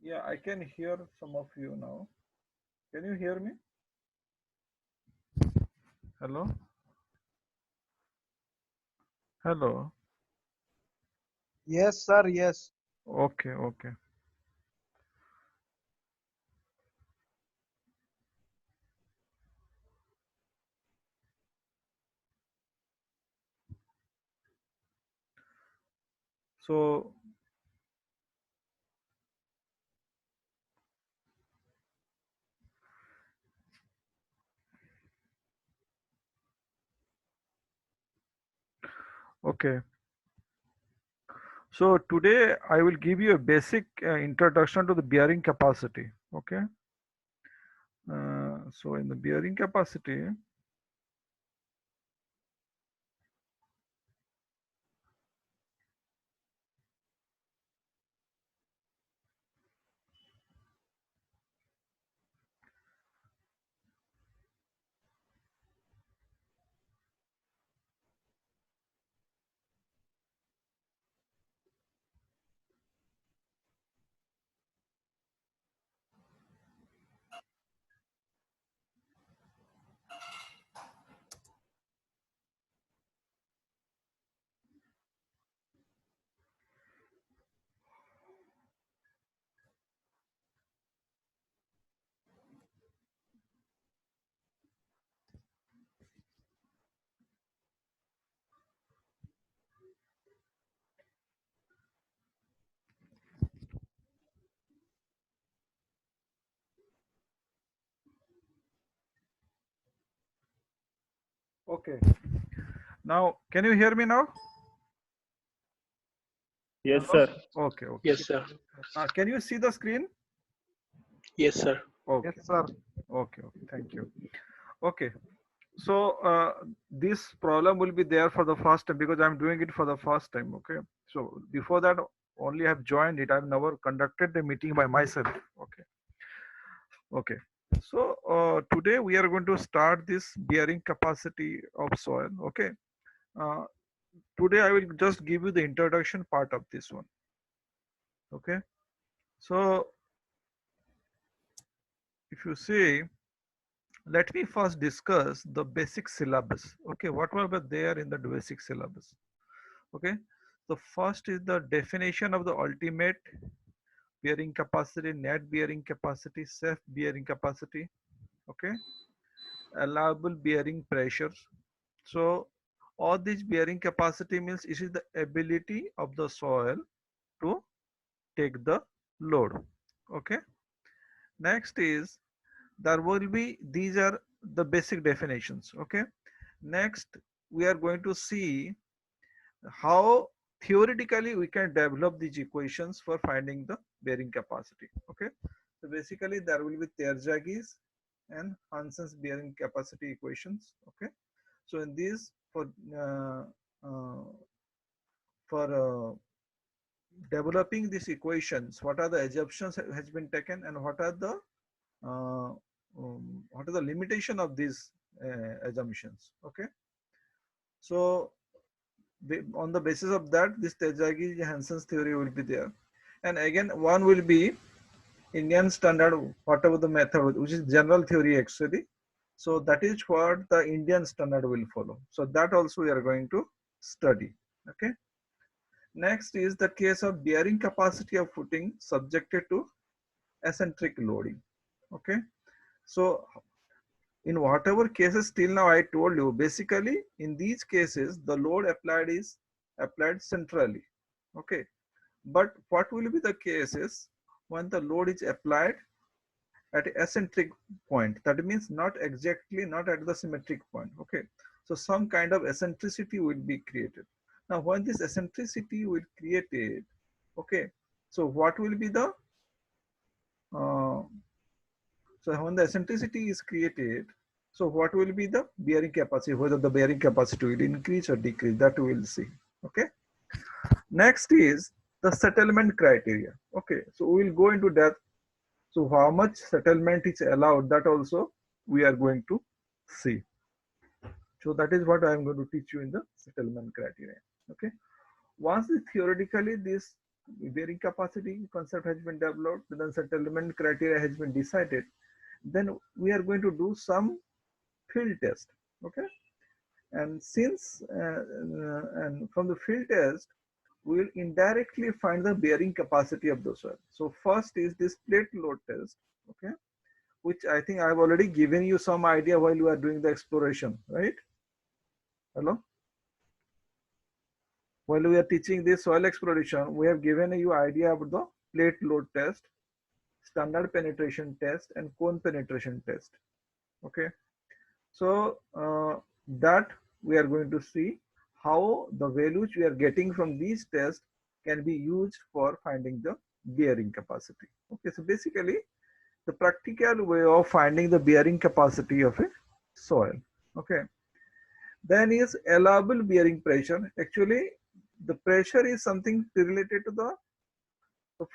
Yeah, I can hear some of you now. Can you hear me? Hello? Hello? Yes, sir. Yes. Okay, okay. So, okay. So today I will give you a basic introduction to the bearing capacity. Okay. So in the bearing capacity, okay. Now, can you hear me now? Yes, Hello? sir. Okay, okay. Yes, sir. Can you see the screen? Yes, sir. Okay, Yes, sir. okay, okay. Thank you. Okay. So this problem will be there for the first time because I'm doing it for the first time. Okay. So before that, only I've joined it. I've never conducted the meeting by myself. Okay. Okay. So today we are going to start this bearing capacity of soil. Okay. Uh, Today I will just give you the introduction part of this one. Okay. So if you see, let me first discuss the basic syllabus. Okay. What were there in the basic syllabus? Okay. The first is the definition of the ultimate bearing capacity, net bearing capacity, self bearing capacity. Okay. Allowable bearing pressures. So all this bearing capacity means it is the ability of the soil to take the load. Okay. Next is there will be, these are the basic definitions. Okay. Next we are going to see how theoretically we can develop these equations for finding the bearing capacity. Okay. So basically there will be Terzaghi's and Hansen's bearing capacity equations. Okay. So in these uh, uh, for developing these equations, what are the assumptions has been taken and uh, what are the limitation of these assumptions. Okay. So on the basis of that, this Terzaghi Hansen's theory will be there. And again, one will be Indian standard, whatever the method, which is general theory actually. So that is what the Indian standard will follow. So that also we are going to study. Okay. Next is the case of bearing capacity of footing subjected to eccentric loading. Okay. So in whatever cases till now I told you, basically in these cases the load applied is applied centrally. Okay. But what will be the cases when the load is applied at eccentric point? That means not exactly, not at the symmetric point. Okay. So some kind of eccentricity will be created. Now when this eccentricity will created, okay, so what will be the uh, so when the eccentricity is created, so what will be the bearing capacity, whether the bearing capacity will increase or decrease, that we will see. Okay. Next is the settlement criteria. Okay. So we will go into that. So how much settlement is allowed, that also we are going to see. So that is what I am going to teach you in the settlement criteria. Okay. Once theoretically this bearing capacity concept has been developed, then settlement criteria has been decided, then we are going to do some field test. Okay, and since and from the field test we will indirectly find the bearing capacity of the soil. So first is this plate load test, okay, which I think I've already given you some idea while you are doing the exploration, right? Hello? While we are teaching this soil exploration, we have given you idea about the plate load test, standard penetration test, and cone penetration test. Okay, so that we are going to see how the values we are getting from these tests can be used for finding the bearing capacity. Okay, so basically the practical way of finding the bearing capacity of a soil. Okay, then is allowable bearing pressure. Actually, the pressure is something related to the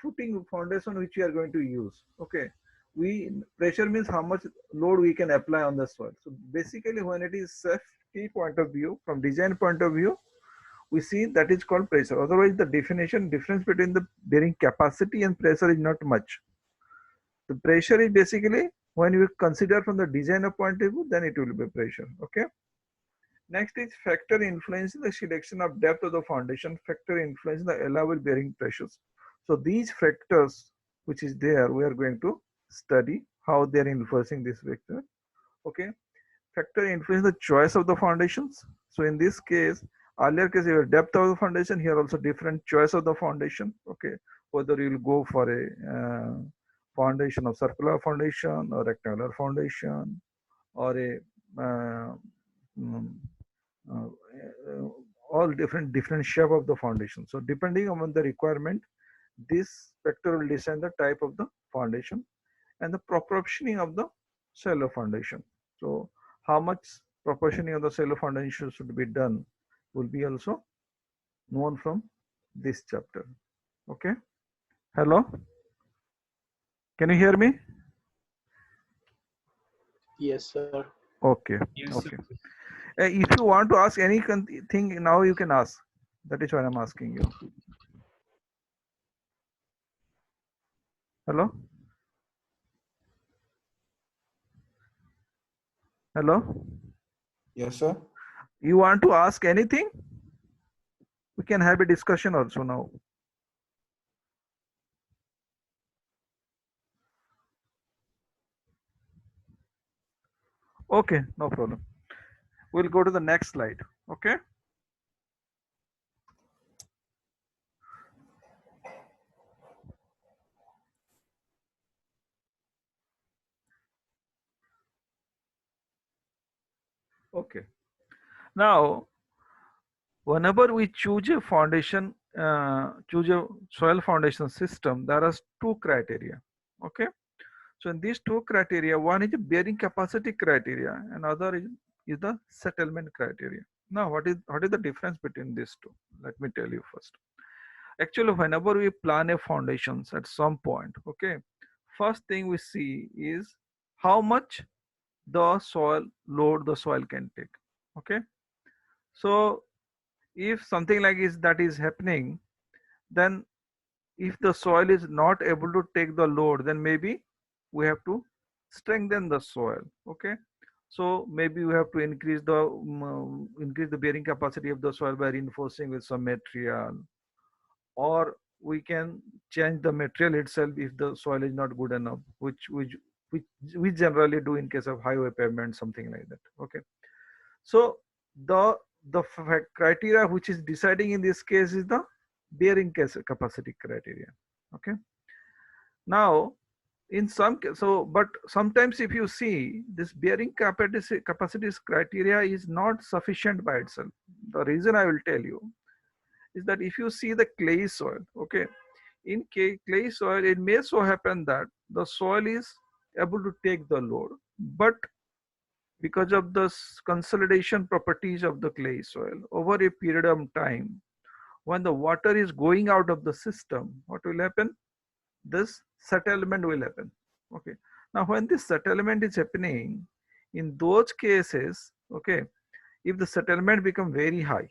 footing foundation which we are going to use. Okay, we pressure means how much load we can apply on the soil. So basically, when it is safety point of view, from design point of view, we see that is called pressure. Otherwise, the definition difference between the bearing capacity and pressure is not much. The pressure is basically when you consider from the designer point of view, then it will be pressure. Okay. Next is factor influencing the selection of depth of the foundation, factor influencing the allowable bearing pressures. So these factors which is there, we are going to study how they are influencing this vector. Okay. Factor influence the choice of the foundations. So in this case, earlier case your depth of the foundation, here also different choice of the foundation. Okay. Whether you will go for a foundation of circular foundation or rectangular foundation or a mm, uh, all different shape of the foundation. So depending on the requirement, this factor will decide the type of the foundation and the proportioning of the shallow foundation. So how much proportioning of the shallow foundation should be done will be also known from this chapter. Okay. Hello. Can you hear me? Yes, sir. Okay. Yes, sir. Okay. If you want to ask anything now, you can ask. That is why I'm asking you. Hello? Hello? Yes, sir. You want to ask anything? We can have a discussion also now. Okay, no problem. We'll go to the next slide. Okay. Okay. Now, whenever we choose a foundation, choose a soil foundation system, there are two criteria. Okay. So in these two criteria, one is the bearing capacity criteria, and other is the settlement criteria. Now, what is the difference between these two? Let me tell you first. Actually, whenever we plan a foundations at some point, okay, first thing we see is how much the soil load the soil can take. Okay, so if something like that is happening, then if the soil is not able to take the load, then maybe we have to strengthen the soil. Okay, so maybe we have to increase the bearing capacity of the soil by reinforcing with some material, or we can change the material itself if the soil is not good enough, which we generally do in case of highway pavement, something like that. Okay, so the criteria which is deciding in this case is the bearing capacity criteria. Okay, now in some so but sometimes if you see this bearing capacity criteria is not sufficient by itself. The reason I will tell you is that if you see the clay soil, okay, in clay soil, it may so happen that the soil is able to take the load, but because of the consolidation properties of the clay soil, over a period of time, when the water is going out of the system, what will happen? This settlement will happen. Okay. Now, when this settlement is happening, in those cases, okay, if the settlement become very high,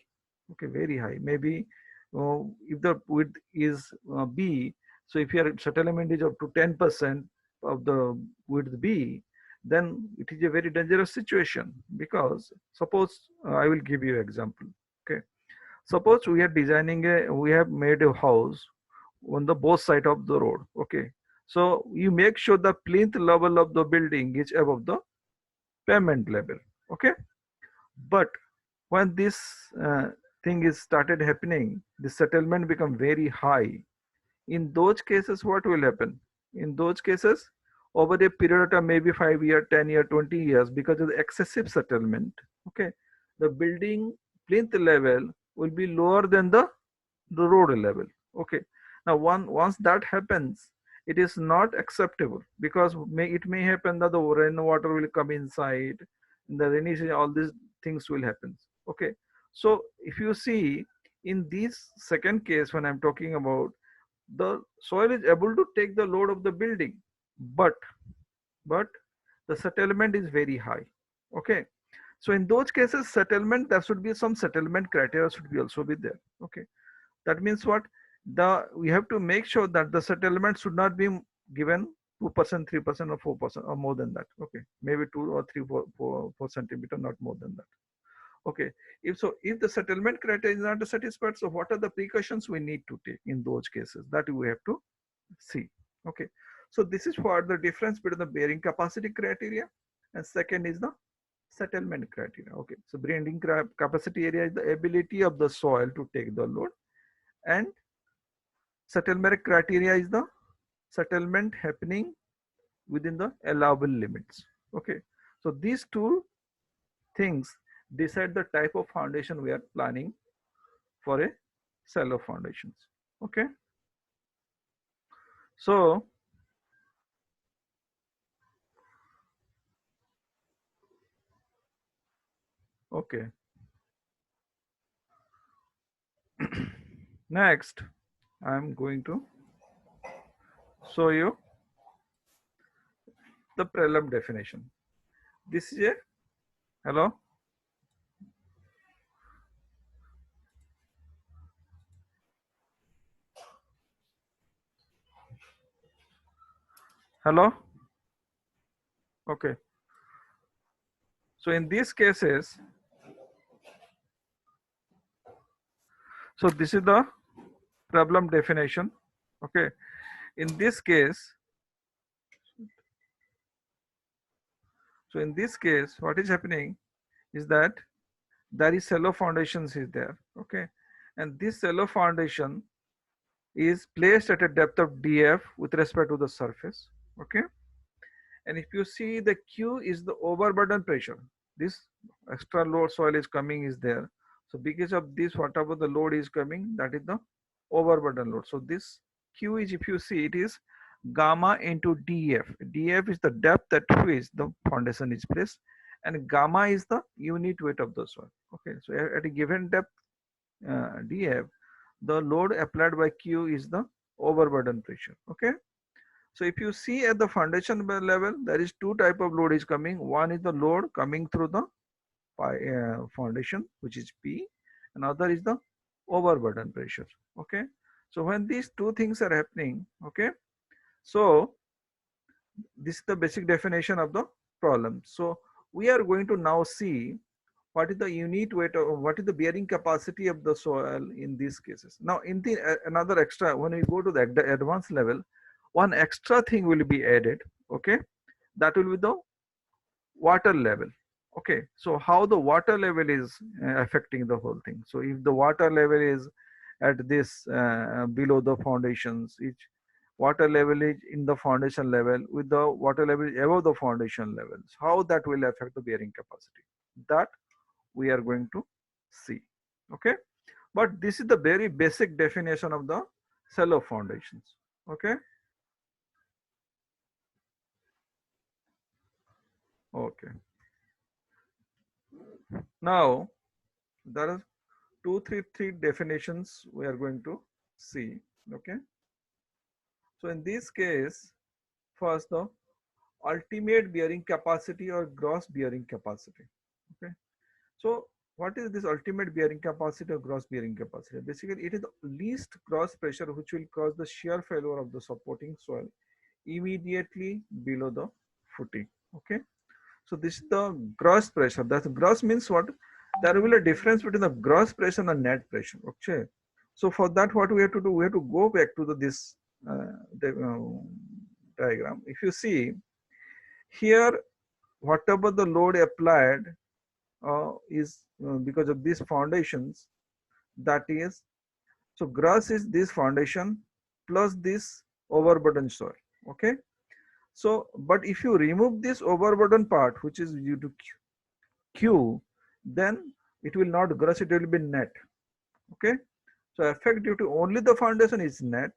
okay, very high, maybe if the width is B, so if your settlement is up to 10% of the width B, then it is a very dangerous situation, because suppose I will give you example. Okay, suppose we have made a house on the both side of the road. Okay, so you make sure the plinth level of the building is above the pavement level. Okay, but when this uh, thing is started happening, the settlement become very high. In those cases, what will happen? In those cases, over a period of time, maybe 5 year, 10 year, 20 years, because of the excessive settlement, okay, the building plinth level will be lower than the road level. Okay, now once that happens, it is not acceptable, because it may happen that the rainwater will come inside. In the rainy season, all these things will happen. Okay, so if you see, in this second case, when I'm talking about, the soil is able to take the load of the building, but but the settlement is very high. Okay, so in those cases, settlement, there should be some settlement criteria should be also be there. Okay, that means what? We have to make sure that the settlement should not be given 2%, 3%, or 4%, or more than that. Okay, maybe 2 or 3, 4 centimeter, not more than that. Okay, if the settlement criteria is not satisfied, so what are the precautions we need to take in those cases? That we have to see. Okay, so this is for the difference between the bearing capacity criteria, and second is the settlement criteria. Okay, so bearing capacity area is the ability of the soil to take the load, and settlement criteria is the settlement happening within the allowable limits. Okay, so these two things decide the type of foundation we are planning for a shallow foundations. Okay, so okay, next I'm going to show you the problem definition. This is a, hello, hello. Okay, so in these cases, so this is the problem definition. Okay, in this case, so in this case, what is happening is that there is shallow foundations is there. Okay, and this shallow foundation is placed at a depth of df with respect to the surface. Okay, and if you see, the q is the overburden pressure. This extra load soil is coming is there, so because of this, whatever the load is coming, that is the overburden load. So this q is, if you see, it is gamma into df. Df is the depth at which the foundation is placed, and gamma is the unit weight of the soil. Okay, so at a given depth, df, the load applied by q is the overburden pressure. Okay, so if you see at the foundation level, there is two type of load is coming. One is the load coming through the foundation, which is P. Another is the overburden pressure. Okay, so when these two things are happening, okay, so this is the basic definition of the problem. So we are going to now see what is the unit weight, or what is the bearing capacity of the soil in these cases. Now in the another extra, when we go to the advanced level, one extra thing will be added. Okay, that will be the water level. Okay, so how the water level is affecting the whole thing. So if the water level is at this below the foundations, each water level is in the foundation level, with the water level above the foundation levels, how that will affect the bearing capacity, that we are going to see. Okay, but this is the very basic definition of the shallow foundations. Okay, okay, now there are three definitions we are going to see. Okay, so in this case, first, the ultimate bearing capacity or gross bearing capacity. Okay, so What is this ultimate bearing capacity or gross bearing capacity? Basically, it is the least gross pressure which will cause the shear failure of the supporting soil immediately below the footing. Okay. So this is the gross pressure. That's gross means what? There will be a difference between the gross pressure and the net pressure. Okay. So for that, what we have to do? We have to go back to this the, diagram. If you see here, whatever the load applied is because of these foundations, that is, so gross is this foundation plus this overburden soil. Okay. So, but if you remove this overburden part, which is due to Q, then it will not gross, it will be net. Okay. So effect due to only the foundation is net.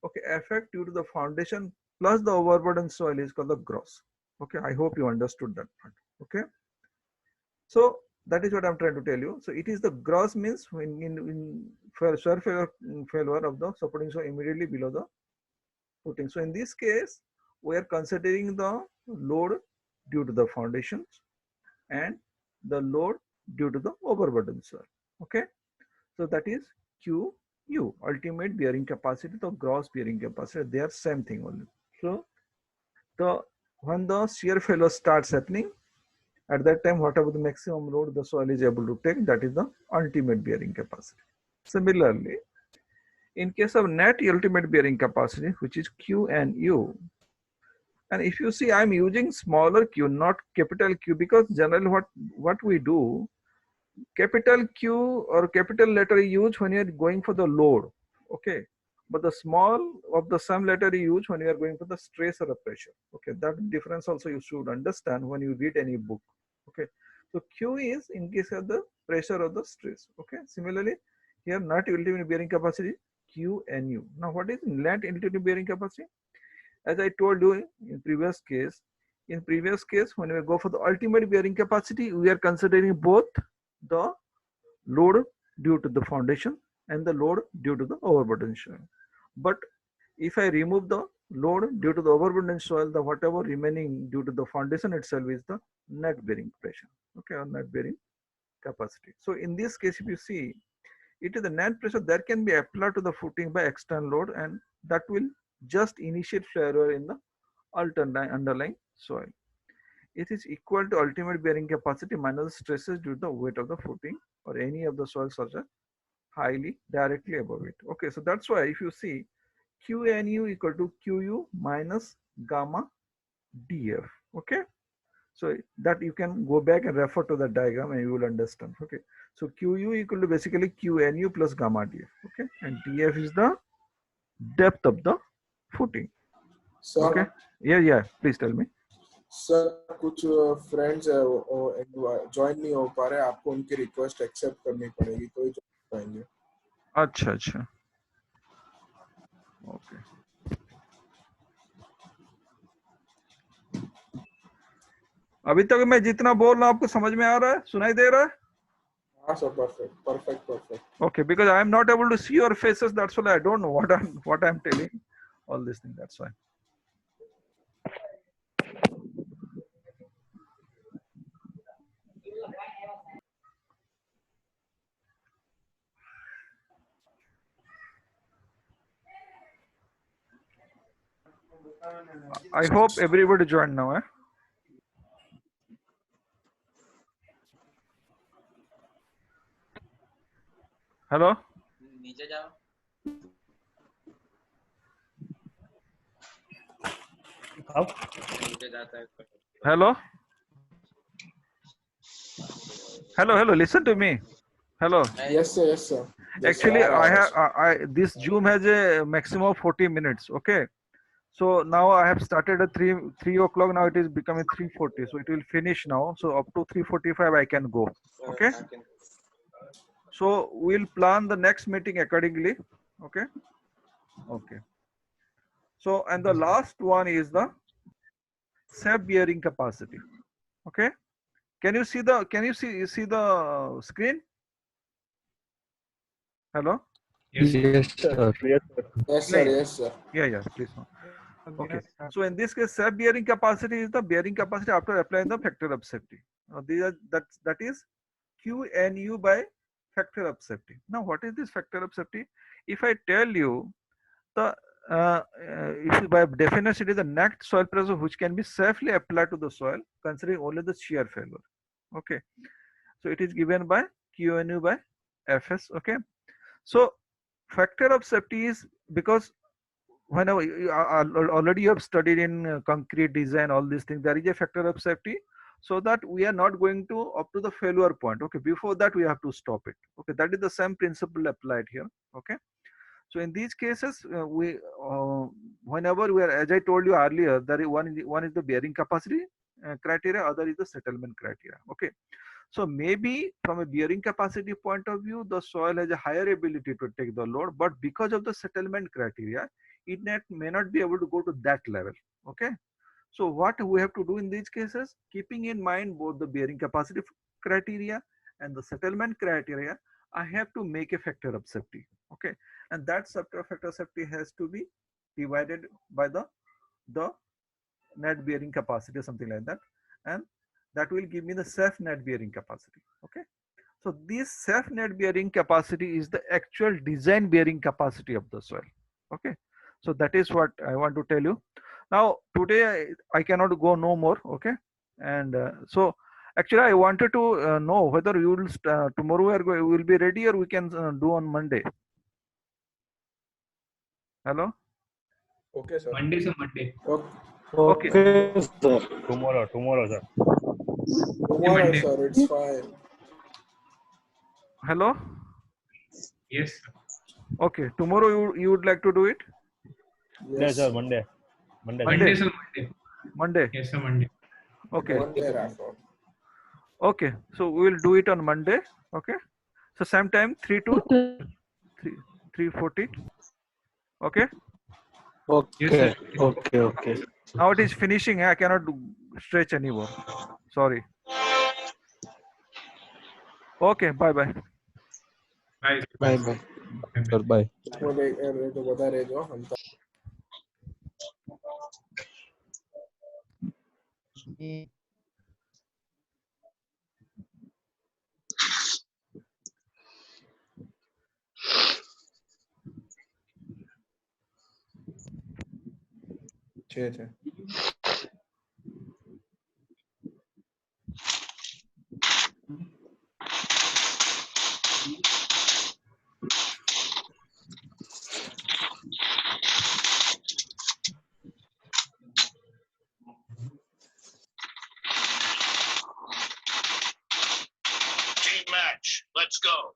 Okay. Effect due to the foundation plus the overburden soil is called the gross. Okay. I hope you understood that part. Okay. So that is what I'm trying to tell you. So it is the gross means when in failure of the supporting soil immediately below the footing. So in this case, we are considering the load due to the foundations and the load due to the overburden soil. Okay. So that is QU, ultimate bearing capacity, the gross bearing capacity. They are same thing only. So when the shear failure starts happening, at that time, whatever the maximum load the soil is able to take, that is the ultimate bearing capacity. Similarly, in case of net ultimate bearing capacity, which is Q and U, and if you see, I'm using smaller q, not capital Q, because generally what we do, capital Q or capital letter you use when you're going for the load. Okay. But the small of the sum letter you use when you are going for the stress or the pressure. Okay. That difference also you should understand when you read any book. Okay. So Q is in case of the pressure or the stress. Okay. Similarly, here net ultimate bearing capacity Q and U. Now what is net ultimate bearing capacity? As I told you in previous case, when we go for the ultimate bearing capacity, we are considering both the load due to the foundation and the load due to the overburden soil. But if I remove the load due to the overburden soil, the whatever remaining due to the foundation itself is the net bearing pressure, okay, or net bearing capacity. So in this case, if you see, it is the net pressure that can be applied to the footing by external load, and that will just initiate failure in the underlying soil. It is equal to ultimate bearing capacity minus stresses due to the weight of the footing or any of the soil structure highly directly above it. Okay, so that's why if you see QNU equal to QU minus gamma DF. Okay, so that you can go back and refer to the diagram and you will understand. Okay, so QU equal to basically QNU plus gamma DF. Okay, and DF is the depth of the footing. Sir Okay, yeah, please tell me. Sir कुछ friends join नहीं हो पा रहे, आपको उनकी request accept करनी पड़ेगी तो ही ज्वाइन पाएंगे. अच्छा ओके. अभी तक मैं जितना बोल रहा हूँ आपको समझ में आ रहा है, सुनाई दे रहा है? हाँ sir, perfect. Okay, because I am not able to see your faces, that's why I don't know what I'm telling all this thing, that's why. I hope everybody joined now. Hello? Hello? Hello, listen to me. Hello. Yes sir. Yes, Actually, sir. This Zoom has a maximum of 40 minutes. Okay. So now I have started at 3 o'clock. Now it is becoming 3:40. So it will finish now. So up to 3:45 I can go. Okay. So we'll plan the next meeting accordingly. Okay. Okay. So and the last one is the self bearing capacity. Okay. Can you see the screen? Hello? Yes, sir. Yes, sir. Yeah, please. Okay. So in this case, self bearing capacity is the bearing capacity after applying the factor of safety. That is QNU by factor of safety. Now, what is this factor of safety? If I tell you the if by definition it is the net soil pressure which can be safely applied to the soil considering only the shear failure. Okay, so it is given by QNU by Fs. Okay, so factor of safety is because whenever already you have studied in concrete design, all these things, there is a factor of safety, so that we are not going to up to the failure point. Okay, before that we have to stop it. Okay, that is the same principle applied here. Okay, so in these cases we whenever we are, as I told you earlier, there is one is the bearing capacity criteria, other is the settlement criteria. Okay, so maybe from a bearing capacity point of view, the soil has a higher ability to take the load, but because of the settlement criteria, may not be able to go to that level. Okay, so what we have to do in these cases, keeping in mind both the bearing capacity criteria and the settlement criteria, I have to make a factor of safety. Okay, and that factor of safety has to be divided by the net bearing capacity or something like that, and that will give me the safe net bearing capacity. Okay, so this safe net bearing capacity is the actual design bearing capacity of the soil. Okay, so that is what I want to tell you. Now today I cannot go no more. Okay, and so actually I wanted to know whether you will tomorrow we will be ready, or we can do on Monday. Hello. Okay, sir. Monday, sir, Monday. Okay. Okay, sir. Tomorrow, sir. Tomorrow, Monday. sir, it's fine. Hello. Yes, sir. Okay, tomorrow you would like to do it? Yes, sir. Monday. Monday. Monday, sir, Monday. Monday. Yes, sir, Monday. Okay. Monday, Rafa. Okay, so we will do it on Monday. Okay, so same time 3 to 3:40. Okay, Yes, sir. Okay. now it is finishing. I cannot stretch anymore. Sorry. Okay, bye bye. Bye. Bye. Bye. Sir, bye. इसमें तो बता रहे जो हम छः Team match. Let's go.